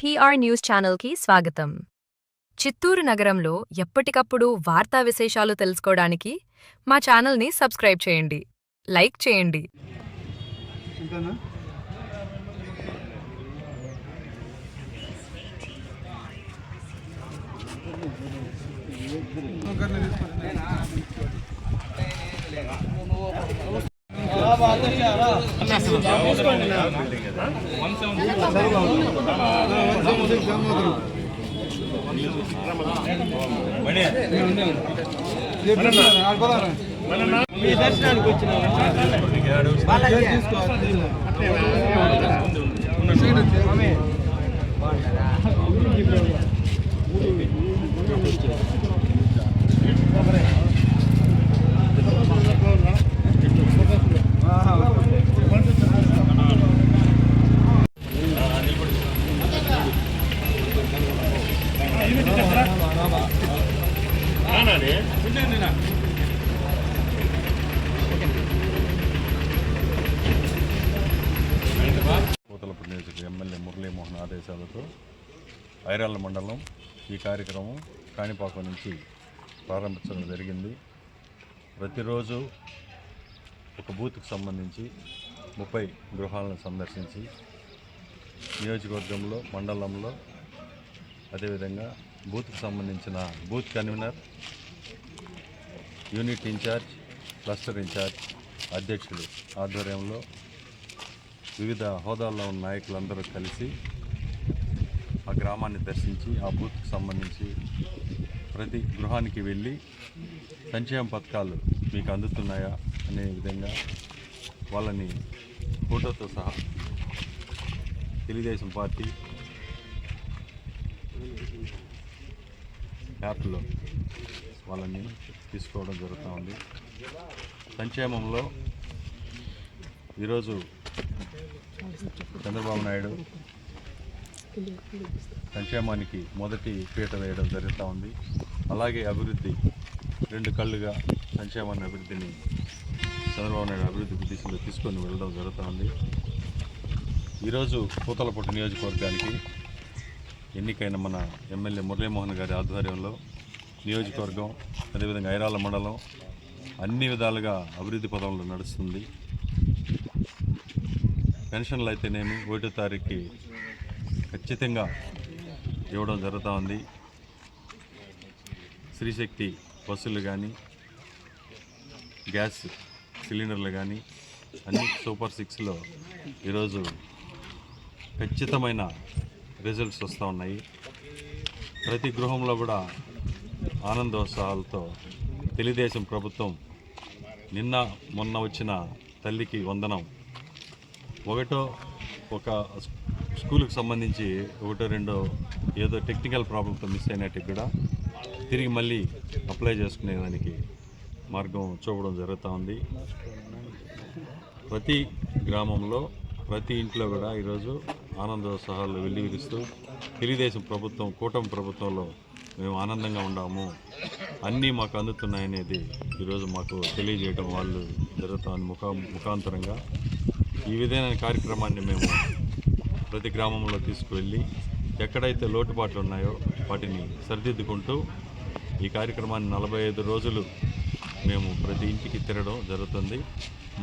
PR news ఛానల్కి స్వాగతం. చిత్తూరు నగరంలో ఎప్పటికప్పుడు వార్తా విశేషాలు తెలుసుకోవడానికి మా ఛానల్ని సబ్స్క్రైబ్ చేయండి, లైక్ చేయండి. దర్శనానికి వచ్చిన పూతలపూడి నియోజకవర్గ ఎమ్మెల్యే మురళీమోహన్ ఆదేశాలతో ఐరాళ్ళ మండలం ఈ కార్యక్రమం కాణిపాకం నుంచి ప్రారంభించడం జరిగింది. ప్రతిరోజు ఒక బూత్కి సంబంధించి 30 గృహాలను సందర్శించి నియోజకవర్గంలో మండలంలో అదేవిధంగా బూత్కి సంబంధించిన booth convener, unit incharge, cluster incharge, అధ్యక్షులు ఆధ్వర్యంలో వివిధ హోదాల్లో ఉన్న నాయకులందరూ కలిసి ఆ గ్రామాన్ని దర్శించి ఆ బూత్కి సంబంధించి ప్రతి గృహానికి వెళ్ళి సంక్షేమ పథకాలు మీకు అందుతున్నాయా అనే విధంగా వాళ్ళని ఫోటోతో సహా తెలుగుదేశం పార్టీ యాప్లో వాళ్ళని తీసుకోవడం జరుగుతూ ఉంది. సంక్షేమంలో ఈరోజు చంద్రబాబు నాయుడు సంక్షేమానికి మొదటి పీట వేయడం జరుగుతూ ఉంది. అలాగే అభివృద్ధి 2 కళ్ళుగా సంక్షేమాన్ని అభివృద్ధిని చంద్రబాబు నాయుడు అభివృద్ధి దిశలో తీసుకొని వెళ్ళడం జరుగుతూ ఉంది. ఈరోజు పూతలపట్టు నియోజకవర్గానికి ఎన్నికైన మన ఎమ్మెల్యే మురళీమోహన్ గారి ఆధ్వర్యంలో నియోజకవర్గం అదేవిధంగా ఐరాళ్ళ మండలం అన్ని విధాలుగా అభివృద్ధి పదంలో నడుస్తుంది. పెన్షన్లు అయితేనేమి 1వ తారీఖుకి ఖచ్చితంగా ఇవ్వడం జరుగుతూ ఉంది. శ్రీశక్తి బస్సులు కానీ గ్యాస్ సిలిండర్లు కానీ అన్ని సూపర్ 6లో ఈరోజు ఖచ్చితమైన రిజల్ట్స్ వస్తూ ఉన్నాయి. ప్రతి గృహంలో కూడా ఆనందోత్సాహాలతో తెలుగుదేశం ప్రభుత్వం నిన్న మొన్న వచ్చిన తల్లికి వందనం ఒక స్కూల్కి సంబంధించి 1-2 ఏదో టెక్నికల్ ప్రాబ్లంతో మిస్ అయినట్టు కూడా తిరిగి మళ్ళీ అప్లై చేసుకునేదానికి మార్గం చూపడం జరుగుతూ ఉంది. ప్రతి గ్రామంలో ప్రతి ఇంట్లో కూడా ఈరోజు ఆనందోత్సాహాలు వెల్లివిరుస్తూ తెలుగుదేశం ప్రభుత్వం కూటమి ప్రభుత్వంలో మేము ఆనందంగా ఉన్నాము, అన్నీ మాకు అందుతున్నాయనేది ఈరోజు మాకు తెలియజేయడం వాళ్ళు జరుగుతామని ముఖాంతరంగా ఈ విధమైన కార్యక్రమాన్ని మేము ప్రతి గ్రామంలో తీసుకువెళ్ళి ఎక్కడైతే లోటుపాట్లు ఉన్నాయో వాటిని సరిదిద్దుకుంటూ ఈ కార్యక్రమాన్ని 45 రోజులు మేము ప్రతి ఇంటికి తిరగడం జరుగుతుంది.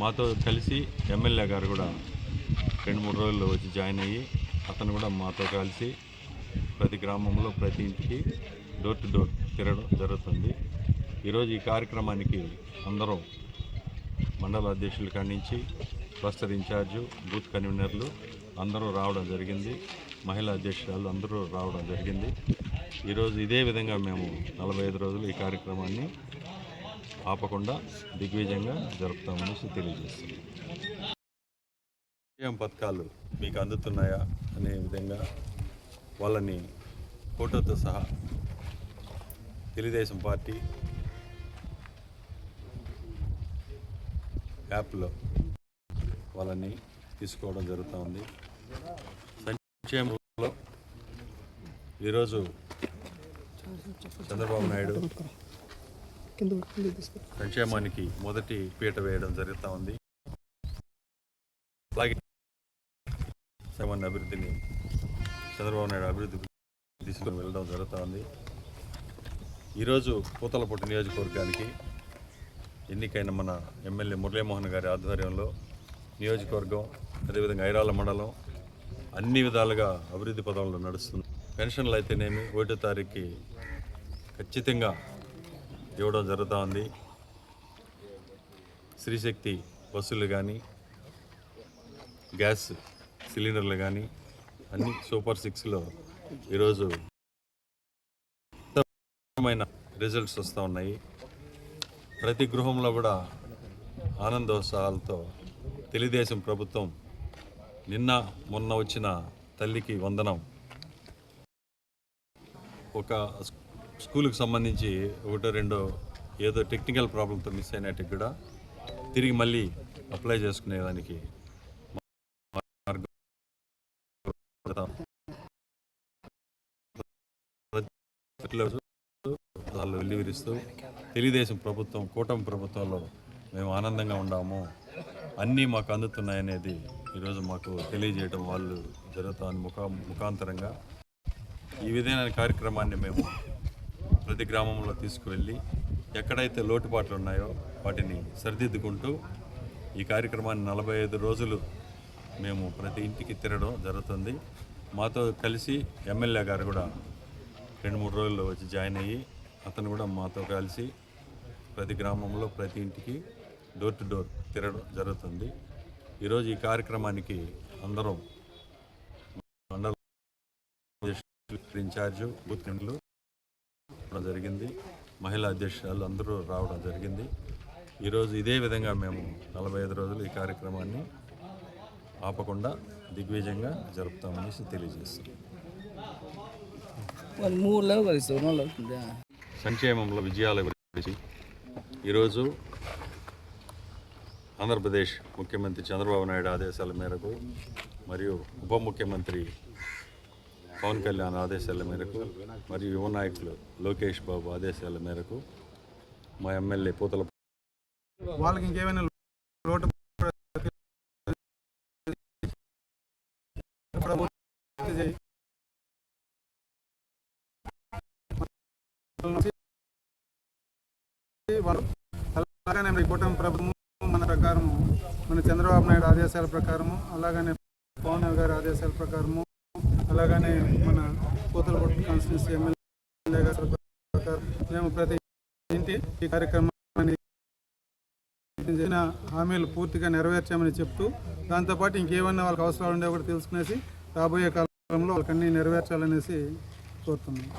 మాతో కలిసి ఎమ్మెల్యే గారు కూడా 2-3 రోజుల్లో వచ్చి జాయిన్ అయ్యి అతను కూడా మాతో కలిసి ప్రతి గ్రామంలో ప్రతి ఇంటికి డోర్ టు డోర్ తిరగడం జరుగుతుంది. ఈరోజు ఈ కార్యక్రమానికి అందరూ మండల అధ్యక్షుల కాడి నుంచి క్లస్టర్ ఇన్ఛార్జు, బూత్ కన్వీనర్లు అందరూ రావడం జరిగింది. మహిళా అధ్యక్షురాలు అందరూ రావడం జరిగింది. ఈరోజు ఇదే విధంగా మేము 45 రోజులు ఈ కార్యక్రమాన్ని ఆపకుండా దిగ్విజయంగా జరుపుతామనేసి తెలియజేస్తున్నాం. సంక్షేమ పథకాలు మీకు అందుతున్నాయా అనే విధంగా వాళ్ళని ఫోటోతో సహా తెలుగుదేశం పార్టీ యాప్లో వాళ్ళని తీసుకోవడం జరుగుతూ ఉంది. సంక్షేమంలో ఈరోజు చంద్రబాబు నాయుడు సంక్షేమానికి మొదటి పీట వేయడం జరుగుతూ ఉంది. అలాగే సంక్షేమాన్ని అభివృద్ధిని చంద్రబాబు నాయుడు అభివృద్ధి దిశలో వెళ్ళడం జరుగుతూ ఉంది. ఈరోజు పూతలపట్టు నియోజకవర్గానికి ఎన్నికైన మన ఎమ్మెల్యే మురళీమోహన్ గారి ఆధ్వర్యంలో నియోజకవర్గం అదేవిధంగా ఐరాల మండలం అన్ని విధాలుగా అభివృద్ధి పదంలో నడుస్తుంది. పెన్షన్లు అయితేనేమి 1వ తారీఖుకి ఖచ్చితంగా ఇవ్వడం జరుగుతూ ఉంది. శ్రీశక్తి బస్సులు కానీ గ్యాస్ సిలిండర్లు కానీ అన్ని సూపర్ 6లో ఈరోజు ఉత్తమమైన రిజల్ట్స్ వస్తూ ఉన్నాయి. ప్రతి గృహంలో కూడా ఆనందోత్సాహాలతో తెలుగుదేశం ప్రభుత్వం నిన్న మొన్న వచ్చిన తల్లికి వందనం, ఒక స్కూల్కి సంబంధించి 1-2 ఏదో టెక్నికల్ ప్రాబ్లంతో మిస్ అయినట్టు కూడా తిరిగి మళ్ళీ అప్లై చేసుకునేదానికి వాళ్ళు వెల్లివిరుస్తూ తెలుగుదేశం ప్రభుత్వం కూటమి ప్రభుత్వంలో మేము ఆనందంగా ఉన్నాము, అన్నీ మాకు అందుతున్నాయనేది ఈరోజు మాకు తెలియజేయడం వాళ్ళు జరుగుతామని ముఖాంతరంగా ఈ విధమైన కార్యక్రమాన్ని మేము ప్రతి గ్రామంలో తీసుకువెళ్ళి ఎక్కడైతే లోటుపాట్లు ఉన్నాయో వాటిని సరిదిద్దుకుంటూ ఈ కార్యక్రమాన్ని 45 రోజులు మేము ప్రతి ఇంటికి తిరగడం జరుగుతుంది. మాతో కలిసి ఎమ్మెల్యే గారు కూడా 2-3 రోజుల్లో వచ్చి జాయిన్ అయ్యి అతను కూడా మాతో కలిసి ప్రతి గ్రామంలో ప్రతి ఇంటికి డోర్ టు డోర్ తిరగడం జరుగుతుంది. ఈరోజు ఈ కార్యక్రమానికి అందరం మండల ఇన్ఛార్జు బూత్ కమిటీలు రావడం జరిగింది, మహిళా అధ్యక్షులు అందరూ రావడం జరిగింది. ఈరోజు ఇదే విధంగా మేము 45 రోజులు ఈ కార్యక్రమాన్ని ఆపకుండా దిగ్విజయంగా జరుపుతామనేసి తెలియజేస్తాం. సంక్షేమంలో విజయాల గురించి ఈరోజు ఆంధ్రప్రదేశ్ ముఖ్యమంత్రి చంద్రబాబు నాయుడు ఆదేశాల మేరకు మరియు ఉప ముఖ్యమంత్రి పవన్ కళ్యాణ్ ఆదేశాల మేరకు మరియు యువ నాయకులు లోకేష్ బాబు ఆదేశాల మేరకు మా ఎమ్మెల్యే పూతల వాళ్ళకి ఇంకేమైనా లోటు అలాగనే కూటమి ప్రభుత్వం మన ప్రకారము, మన చంద్రబాబు నాయుడు ఆదేశాల ప్రకారము, అలాగనే పవన్ గారి ఆదేశాల ప్రకారము, అలాగనే మన పూతలపట్టు కాన్స్టిట్యూన్సీ ఎమ్మెల్యే గారి ప్రకారం మేము ప్రతి ఇంటి ఈ కార్యక్రమాన్ని హామీలు పూర్తిగా నెరవేర్చామని చెప్తూ, దాంతోపాటు ఇంకేమన్నా వాళ్ళకి అవసరాలు ఉండే కూడా తెలుసుకునేసి రాబోయే కాలంలో వాళ్ళకి అన్నీ నెరవేర్చాలనేసి కోరుతున్నాం.